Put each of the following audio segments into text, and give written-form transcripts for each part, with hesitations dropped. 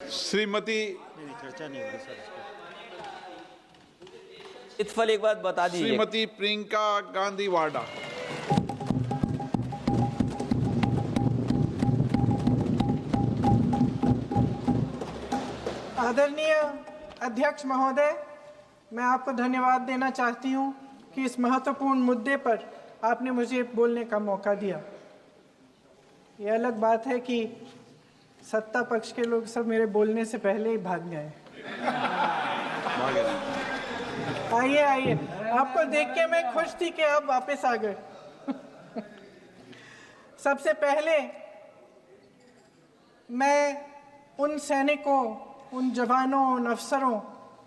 श्रीमती चर्चा नहीं होगी सर। इत्फल एक बात बता दीजिए। श्रीमती प्रियंका गांधी वाडा। आदरणीय अध्यक्ष महोदय, मैं आपको धन्यवाद देना चाहती हूं कि इस महत्वपूर्ण मुद्दे पर आपने मुझे बोलने का मौका दिया। ये अलग बात है कि सत्ता पक्ष के लोग सब मेरे बोलने से पहले ही भाग गए। आइए आइए, आपको देख के मैं खुश थी कि आप वापस आ गए। सबसे पहले मैं उन सैनिकों, उन जवानों, उन अफसरों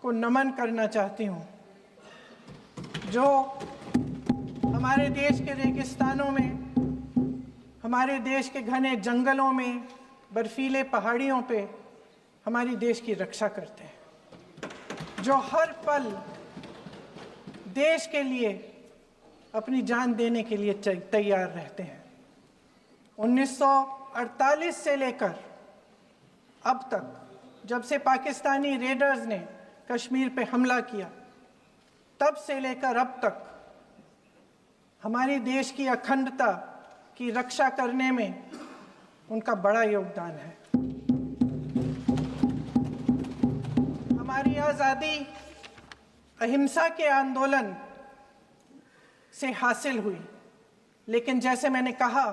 को नमन करना चाहती हूँ जो हमारे देश के रेगिस्तानों में, हमारे देश के घने जंगलों में, बर्फीले पहाड़ियों पे हमारी देश की रक्षा करते हैं, जो हर पल देश के लिए अपनी जान देने के लिए तैयार रहते हैं। 1948 से लेकर अब तक, जब से पाकिस्तानी रेडर्स ने कश्मीर पे हमला किया, तब से लेकर अब तक हमारे देश की अखंडता की रक्षा करने में उनका बड़ा योगदान है। हमारी आज़ादी अहिंसा के आंदोलन से हासिल हुई, लेकिन जैसे मैंने कहा,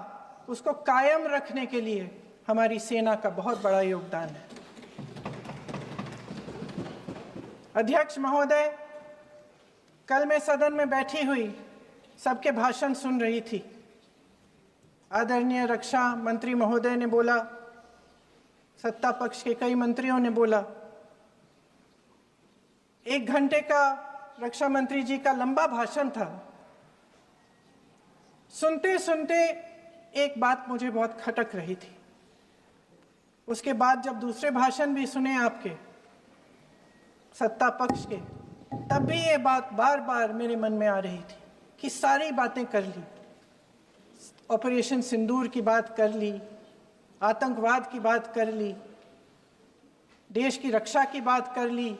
उसको कायम रखने के लिए हमारी सेना का बहुत बड़ा योगदान है। अध्यक्ष महोदय, कल मैं सदन में बैठी हुई सबके भाषण सुन रही थी। आदरणीय रक्षा मंत्री महोदय ने बोला, सत्ता पक्ष के कई मंत्रियों ने बोला। 1 घंटे का रक्षा मंत्री जी का लंबा भाषण था। सुनते सुनते एक बात मुझे बहुत खटक रही थी। उसके बाद जब दूसरे भाषण भी सुने आपके सत्ता पक्ष के, तब भी ये बात बार बार मेरे मन में आ रही थी कि सारी बातें कर ली, ऑपरेशन सिंदूर की बात कर ली, आतंकवाद की बात कर ली, देश की रक्षा की बात कर ली,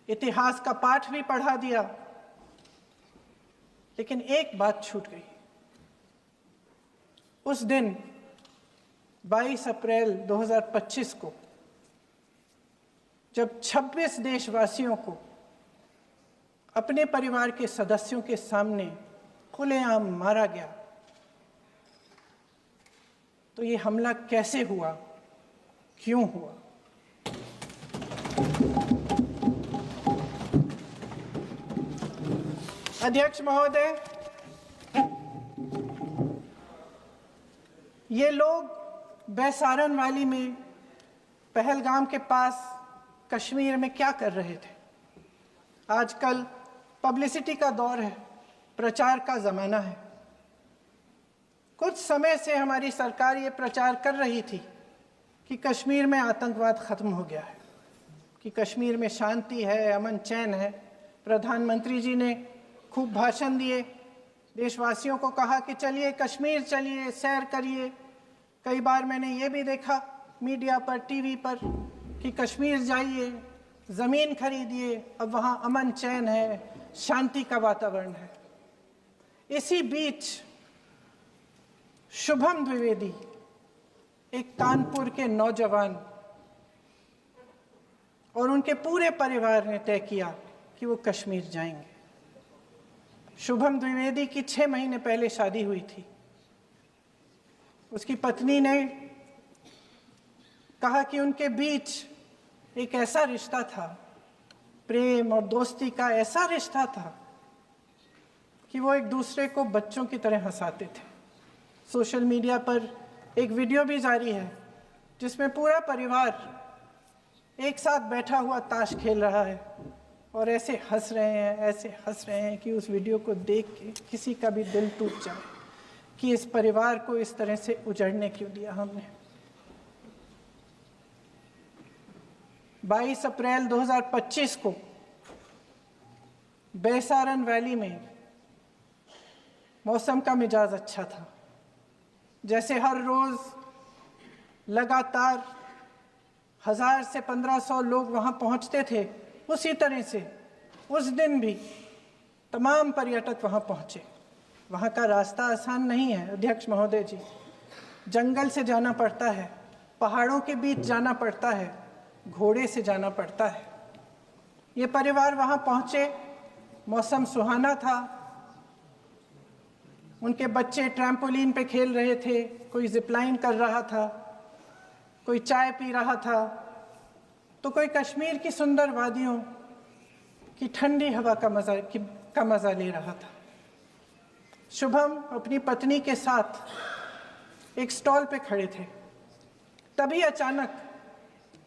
इतिहास का पाठ भी पढ़ा दिया, लेकिन एक बात छूट गई। उस दिन 22 अप्रैल 2025 को जब 26 देशवासियों को अपने परिवार के सदस्यों के सामने खुलेआम मारा गया, तो ये हमला कैसे हुआ, क्यों हुआ? अध्यक्ष महोदय, ये लोग बैसारन वैली में, पहलगाम के पास कश्मीर में क्या कर रहे थे? आजकल पब्लिसिटी का दौर है, प्रचार का ज़माना है। कुछ समय से हमारी सरकार ये प्रचार कर रही थी कि कश्मीर में आतंकवाद ख़त्म हो गया है, कि कश्मीर में शांति है, अमन चैन है। प्रधानमंत्री जी ने खूब भाषण दिए, देशवासियों को कहा कि चलिए कश्मीर चलिए, सैर करिए। कई बार मैंने ये भी देखा मीडिया पर, टीवी पर, कि कश्मीर जाइए, ज़मीन खरीदिए, अब वहाँ अमन चैन है, शांति का वातावरण है। इसी बीच शुभम द्विवेदी, एक कानपुर के नौजवान, और उनके पूरे परिवार ने तय किया कि वो कश्मीर जाएंगे। शुभम द्विवेदी की 6 महीने पहले शादी हुई थी। उसकी पत्नी ने कहा कि उनके बीच एक ऐसा रिश्ता था, प्रेम और दोस्ती का ऐसा रिश्ता था कि वो एक दूसरे को बच्चों की तरह हंसाते थे। सोशल मीडिया पर एक वीडियो भी जारी है जिसमें पूरा परिवार एक साथ बैठा हुआ ताश खेल रहा है और ऐसे हंस रहे हैं, ऐसे हंस रहे हैं कि उस वीडियो को देख के किसी का भी दिल टूट जाए कि इस परिवार को इस तरह से उजड़ने क्यों दिया हमने। 22 अप्रैल 2025 को बैसारन वैली में मौसम का मिजाज अच्छा था। जैसे हर रोज़ लगातार 1000 से 1500 लोग वहां पहुंचते थे, उसी तरह से उस दिन भी तमाम पर्यटक वहां पहुंचे। वहां का रास्ता आसान नहीं है अध्यक्ष महोदय जी, जंगल से जाना पड़ता है, पहाड़ों के बीच जाना पड़ता है, घोड़े से जाना पड़ता है। ये परिवार वहां पहुंचे, मौसम सुहाना था, उनके बच्चे ट्रैम्पोलिन पे खेल रहे थे, कोई जिपलाइन कर रहा था, कोई चाय पी रहा था, तो कोई कश्मीर की सुंदर वादियों की ठंडी हवा का मजा ले रहा था। शुभम अपनी पत्नी के साथ एक स्टॉल पे खड़े थे, तभी अचानक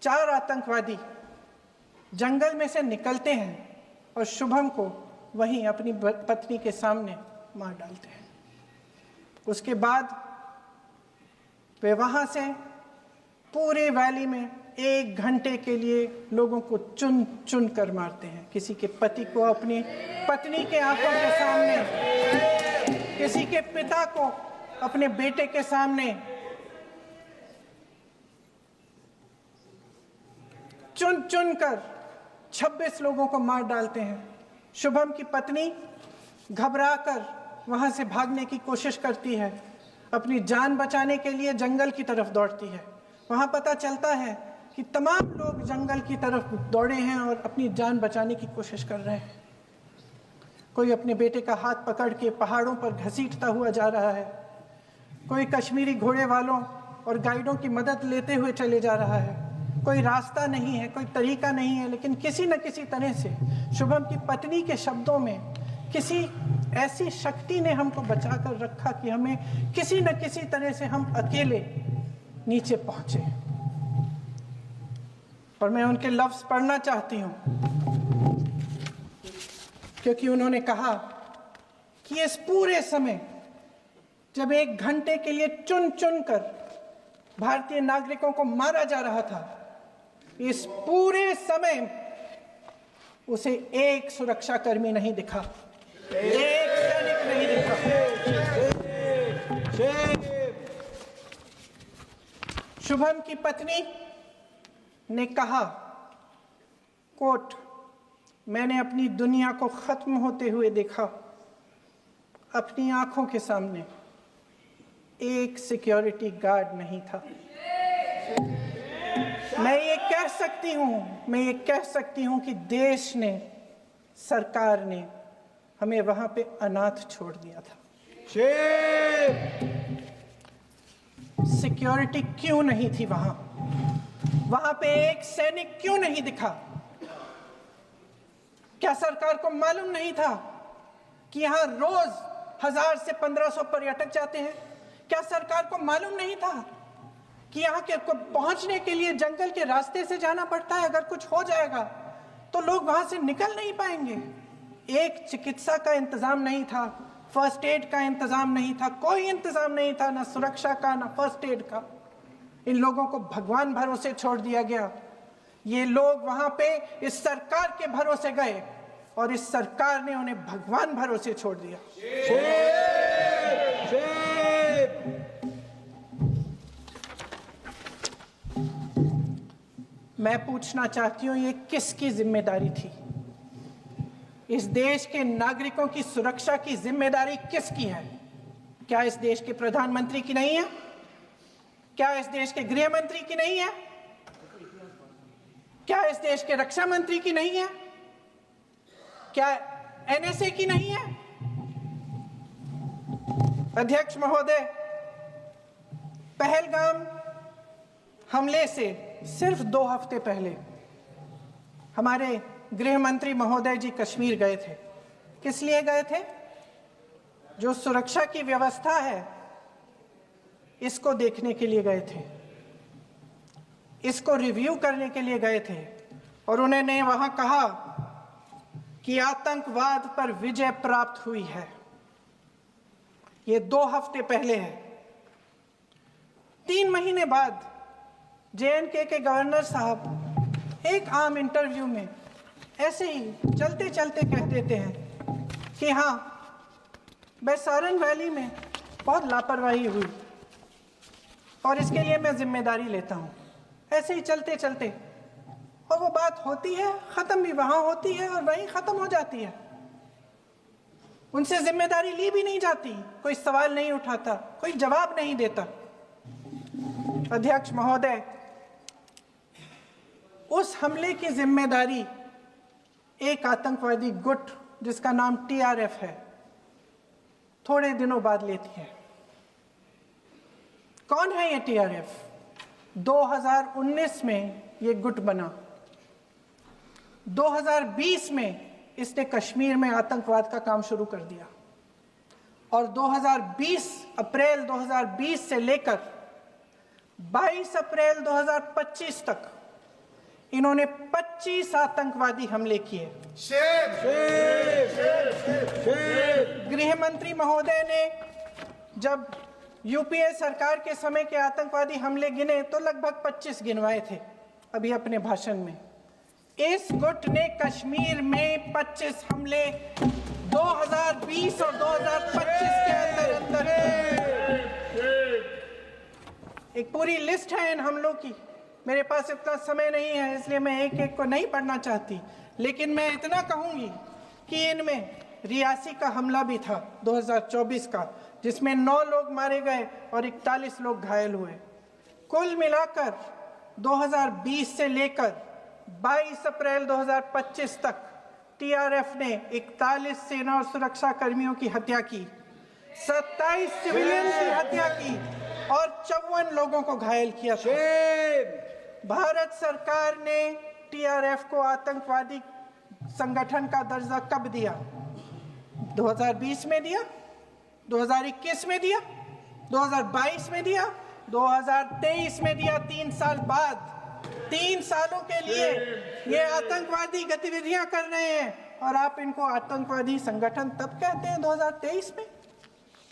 4 आतंकवादी जंगल में से निकलते हैं और शुभम को वहीं अपनी पत्नी के सामने मार डालते हैं। उसके बाद वे वहां से पूरे वैली में 1 घंटे के लिए लोगों को चुन चुन कर मारते हैं। किसी के पति को अपनी पत्नी के आंखों के सामने, किसी के पिता को अपने बेटे के सामने, चुन चुन कर 26 लोगों को मार डालते हैं। शुभम की पत्नी घबराकर वहां से भागने की कोशिश करती है, अपनी जान बचाने के लिए जंगल की तरफ दौड़ती है। वहां पता चलता है कि तमाम लोग जंगल की तरफ दौड़े हैं और अपनी जान बचाने की कोशिश कर रहे हैं। कोई अपने बेटे का हाथ पकड़ के पहाड़ों पर घसीटता हुआ जा रहा है, कोई कश्मीरी घोड़े वालों और गाइडों की मदद लेते हुए चले जा रहा है। कोई रास्ता नहीं है, कोई तरीका नहीं है, लेकिन किसी न किसी तरह से शुभम की पत्नी के शब्दों में किसी ऐसी शक्ति ने हमको बचा कर रखा कि हमें किसी न किसी तरह से हम अकेले नीचे पहुंचे। और मैं उनके लफ्ज पढ़ना चाहती हूं, क्योंकि उन्होंने कहा कि इस पूरे समय जब 1 घंटे के लिए चुन चुन कर भारतीय नागरिकों को मारा जा रहा था, इस पूरे समय उसे एक सुरक्षाकर्मी नहीं दिखा, एक सैनिक नहीं दिखा। शुभम की पत्नी ने कहा, कोट, मैंने अपनी दुनिया को खत्म होते हुए देखा, अपनी आंखों के सामने एक सिक्योरिटी गार्ड नहीं था। मैं ये कह सकती हूं कि देश ने, सरकार ने हमें वहां पे अनाथ छोड़ दिया था। सिक्योरिटी क्यों नहीं थी वहां? वहां पे एक सैनिक क्यों नहीं दिखा? क्या सरकार को मालूम नहीं था कि यहां रोज 1000 से 1500 पर्यटक जाते हैं? क्या सरकार को मालूम नहीं था कि यहाँ के को पहुंचने के लिए जंगल के रास्ते से जाना पड़ता है? अगर कुछ हो जाएगा तो लोग वहां से निकल नहीं पाएंगे। एक चिकित्सा का इंतजाम नहीं था, फर्स्ट एड का इंतजाम नहीं था, कोई इंतजाम नहीं था, ना सुरक्षा का ना फर्स्ट एड का। इन लोगों को भगवान भरोसे छोड़ दिया गया। ये लोग वहां पे इस सरकार के भरोसे गए और इस सरकार ने उन्हें भगवान भरोसे छोड़ दिया। मैं पूछना चाहती हूं, ये किसकी जिम्मेदारी थी? इस देश के नागरिकों की सुरक्षा की जिम्मेदारी किसकी है? क्या इस देश के प्रधानमंत्री की नहीं है? क्या इस देश के गृह मंत्री की नहीं है? क्या इस देश के रक्षा मंत्री की नहीं है? क्या एनएसए की नहीं है? अध्यक्ष महोदय, पहलगाम हमले से सिर्फ 2 हफ्ते पहले हमारे गृह मंत्री महोदय जी कश्मीर गए थे। किस लिए गए थे? जो सुरक्षा की व्यवस्था है इसको देखने के लिए गए थे, इसको रिव्यू करने के लिए गए थे। और उन्होंने वहां कहा कि आतंकवाद पर विजय प्राप्त हुई है। ये 2 हफ्ते पहले है। 3 महीने बाद जेएनके के गवर्नर साहब एक आम इंटरव्यू में ऐसे ही चलते चलते कह देते हैं कि हाँ, बैसारन वैली में बहुत लापरवाही हुई और इसके लिए मैं जिम्मेदारी लेता हूँ। ऐसे ही चलते चलते, और वो बात होती है, खत्म भी वहां होती है और वहीं खत्म हो जाती है। उनसे जिम्मेदारी ली भी नहीं जाती, कोई सवाल नहीं उठाता, कोई जवाब नहीं देता। अध्यक्ष महोदय, उस हमले की जिम्मेदारी एक आतंकवादी गुट जिसका नाम टीआरएफ है थोड़े दिनों बाद लेती है। कौन है ये टीआरएफ? 2019 में ये गुट बना। 2020 में इसने कश्मीर में आतंकवाद का काम शुरू कर दिया और अप्रैल 2020 से लेकर 22 अप्रैल 2025 तक इन्होंने 25 आतंकवादी हमले किए। गृह मंत्री महोदय ने जब यूपीए सरकार के समय के आतंकवादी हमले गिने तो लगभग 25 गिनवाए थे अभी अपने भाषण में। इस गुट ने कश्मीर में 25 हमले 2020 और 2025 के अंदर एक पूरी लिस्ट है इन हमलों की। मेरे पास इतना समय नहीं है इसलिए मैं एक एक को नहीं पढ़ना चाहती, लेकिन मैं इतना कहूंगी कि इनमें रियासी का हमला भी था 2024 का, जिसमें 9 लोग मारे गए और 41 लोग घायल हुए। कुल मिलाकर 2020 से लेकर 22 अप्रैल 2025 तक टीआरएफ ने 41 सेना और सुरक्षा कर्मियों की हत्या की, 27 सिविलियन की हत्या की और 54 लोगों को घायल किया था। भारत सरकार ने टीआरएफ को आतंकवादी संगठन का दर्जा कब दिया? 2020 में दिया, 2021 में दिया, 2022 में दिया, 2023 में दिया। 3 साल बाद, 3 सालों के लिए ये आतंकवादी गतिविधियां कर रहे हैं और आप इनको आतंकवादी संगठन तब कहते हैं 2023 में।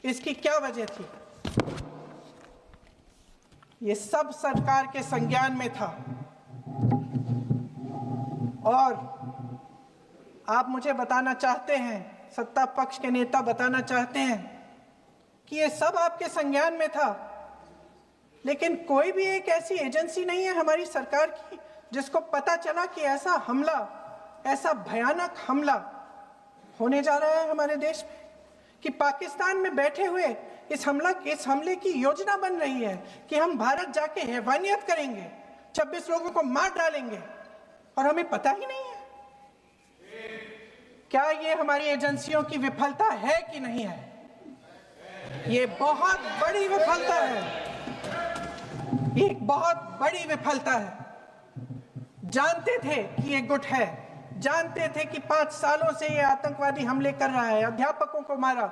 इसकी क्या वजह थी? ये सब सरकार के संज्ञान में था और आप मुझे बताना चाहते हैं, सत्ता पक्ष के नेता बताना चाहते हैं कि ये सब आपके संज्ञान में था, लेकिन कोई भी एक ऐसी एजेंसी नहीं है हमारी सरकार की जिसको पता चला कि ऐसा हमला, ऐसा भयानक हमला होने जा रहा है हमारे देश में, कि पाकिस्तान में बैठे हुए इस हमले की योजना बन रही है कि हम भारत जाके हैवानियत करेंगे, 26 लोगों को मार डालेंगे और हमें पता ही नहीं है। क्या ये हमारी एजेंसियों की विफलता है कि नहीं है? ये बहुत बड़ी विफलता है, एक बहुत बड़ी विफलता है। जानते थे कि ये गुट है, जानते थे कि 5 सालों से ये आतंकवादी हमले कर रहा है, अध्यापकों को मारा,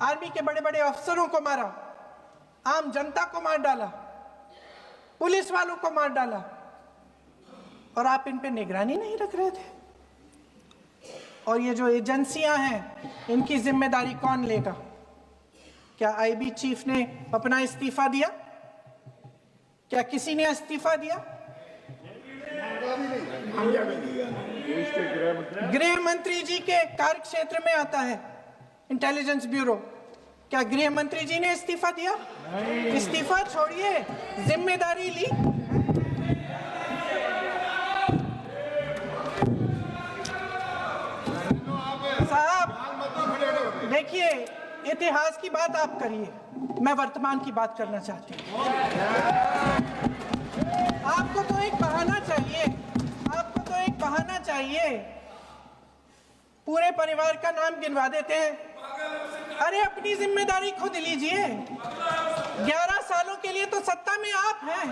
आर्मी के बड़े बड़े अफसरों को मारा, आम जनता को मार डाला, पुलिस वालों को मार डाला, और आप इन पे निगरानी नहीं रख रहे थे। और ये जो एजेंसियां हैं इनकी जिम्मेदारी कौन लेगा? क्या आईबी चीफ ने अपना इस्तीफा दिया? क्या किसी ने इस्तीफा दिया? गृह मंत्री जी के कार्य क्षेत्र में आता है इंटेलिजेंस ब्यूरो। क्या गृह मंत्री जी ने इस्तीफा दिया? इस्तीफा छोड़िए, जिम्मेदारी ली। साहब देखिए, इतिहास की बात आप करिए, मैं वर्तमान की बात करना चाहती हूँ। आपको तो एक बहाना चाहिए, आपको तो एक बहाना चाहिए। पूरे परिवार का नाम गिनवा देते हैं। अरे अपनी जिम्मेदारी खुद लीजिए। 11 सालों के लिए तो सत्ता में आप हैं।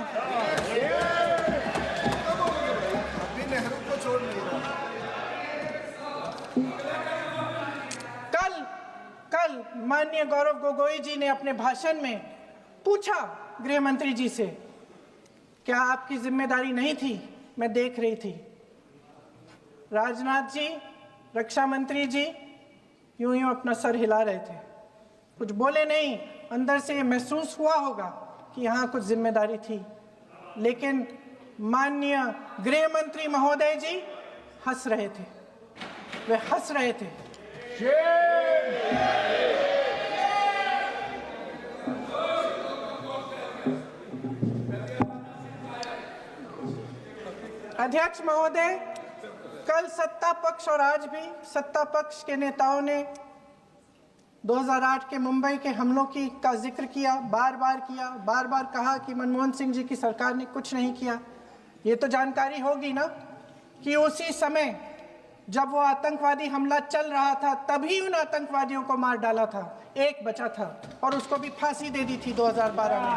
कल माननीय गौरव गोगोई जी ने अपने भाषण में पूछा गृह मंत्री जी से, क्या आपकी जिम्मेदारी नहीं थी? मैं देख रही थी। राजनाथ जी, रक्षा मंत्री जी यूं अपना सर हिला रहे थे, कुछ बोले नहीं। अंदर से ये महसूस हुआ होगा कि यहाँ कुछ जिम्मेदारी थी, लेकिन माननीय गृह मंत्री महोदय जी हंस रहे थे, वे हंस रहे थे। अध्यक्ष महोदय, कल सत्ता पक्ष और आज भी सत्ता पक्ष के नेताओं ने 2008 के मुंबई के हमलों का जिक्र किया, बार बार कहा कि मनमोहन सिंह जी की सरकार ने कुछ नहीं किया। ये तो जानकारी होगी ना कि उसी समय जब वो आतंकवादी हमला चल रहा था तभी उन आतंकवादियों को मार डाला था, एक बचा था और उसको भी फांसी दे दी थी 2012 में।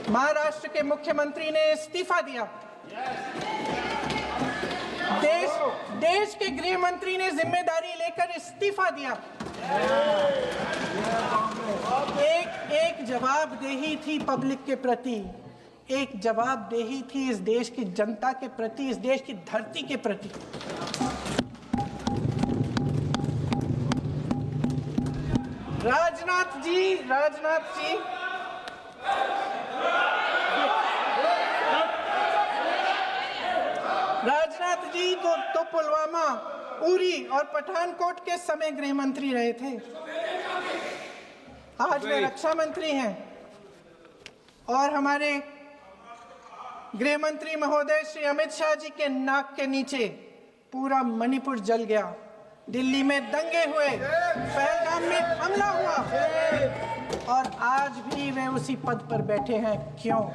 महाराष्ट्र के मुख्यमंत्री ने इस्तीफा दिया। देश के गृह मंत्री ने जिम्मेदारी लेकर इस्तीफा दिया। एक जवाबदेही थी पब्लिक के प्रति, एक जवाबदेही थी इस देश की जनता के प्रति, इस देश की धरती के प्रति। राजनाथ जी तो पुलवामा, उरी और पठानकोट के समय गृह मंत्री रहे थे। आज वे रक्षा मंत्री हैं और हमारे गृह मंत्री महोदय श्री अमित शाह जी के नाक के नीचे पूरा मणिपुर जल गया, दिल्ली में दंगे हुए, पहलगाम में हमला हुआ और आज भी वे उसी पद पर बैठे हैं। क्यों?